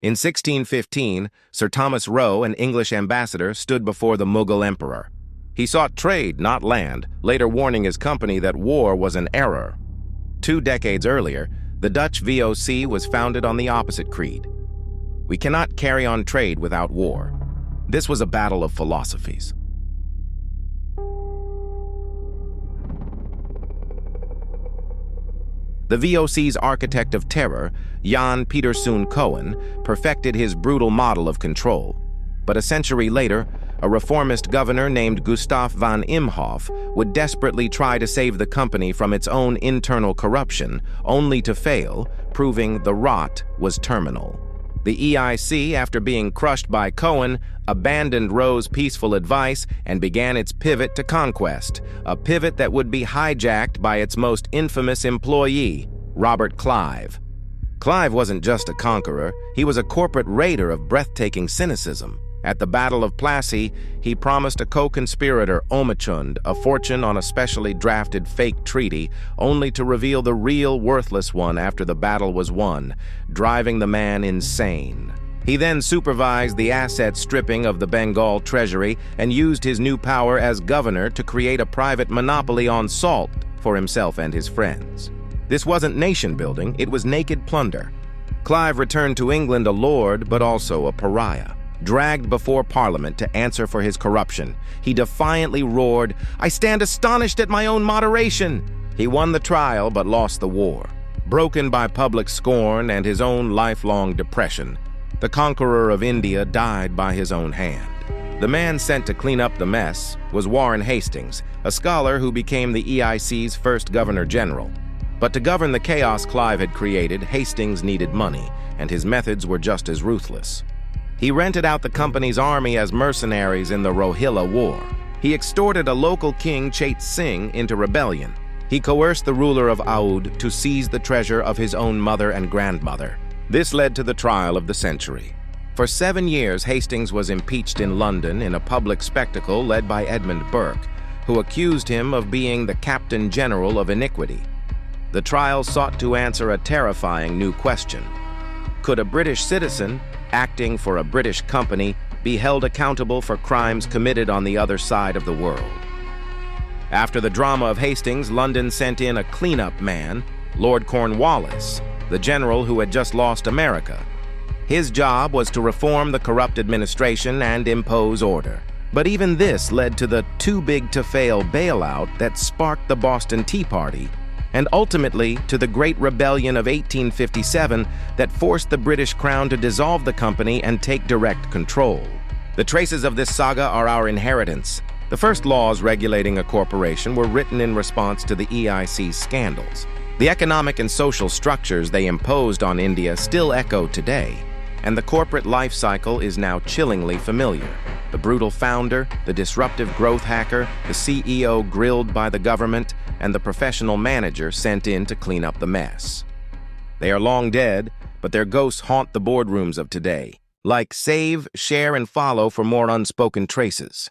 In 1615, Sir Thomas Roe, an English ambassador, stood before the Mughal emperor. He sought trade, not land, later warning his company that war was an error. 2 decades earlier, the Dutch VOC was founded on the opposite creed. We cannot carry on trade without war. This was a battle of philosophies. The VOC's architect of terror, Jan Pieterszoon Cohen, perfected his brutal model of control. But a century later, a reformist governor named Gustaf van Imhoff would desperately try to save the company from its own internal corruption, only to fail, proving the rot was terminal. The EIC, after being crushed by Cohen, abandoned Roe's peaceful advice and began its pivot to conquest, a pivot that would be hijacked by its most infamous employee, Robert Clive. Clive wasn't just a conqueror, he was a corporate raider of breathtaking cynicism. At the Battle of Plassey, he promised a co-conspirator, Omachund, a fortune on a specially drafted fake treaty, only to reveal the real worthless one after the battle was won, driving the man insane. He then supervised the asset stripping of the Bengal treasury and used his new power as governor to create a private monopoly on salt for himself and his friends. This wasn't nation-building, it was naked plunder. Clive returned to England a lord, but also a pariah. Dragged before Parliament to answer for his corruption, he defiantly roared, "I stand astonished at my own moderation!" He won the trial but lost the war. Broken by public scorn and his own lifelong depression, the conqueror of India died by his own hand. The man sent to clean up the mess was Warren Hastings, a scholar who became the EIC's first governor-general. But to govern the chaos Clive had created, Hastings needed money, and his methods were just as ruthless. He rented out the company's army as mercenaries in the Rohilla War. He extorted a local king, Chet Singh, into rebellion. He coerced the ruler of Oudh to seize the treasure of his own mother and grandmother. This led to the trial of the century. For 7 years, Hastings was impeached in London in a public spectacle led by Edmund Burke, who accused him of being the Captain General of iniquity. The trial sought to answer a terrifying new question. Could a British citizen, acting for a British company, be held accountable for crimes committed on the other side of the world? After the drama of Hastings, London sent in a cleanup man, Lord Cornwallis, the general who had just lost America. His job was to reform the corrupt administration and impose order. But even this led to the too-big-to-fail bailout that sparked the Boston Tea Party, and ultimately to the Great Rebellion of 1857 that forced the British Crown to dissolve the company and take direct control. The traces of this saga are our inheritance. The first laws regulating a corporation were written in response to the EIC's scandals. The economic and social structures they imposed on India still echo today, and the corporate life cycle is now chillingly familiar. The brutal founder, the disruptive growth hacker, the CEO grilled by the government, and the professional manager sent in to clean up the mess. They are long dead, but their ghosts haunt the boardrooms of today. Like, save, share, and follow for more unspoken traces.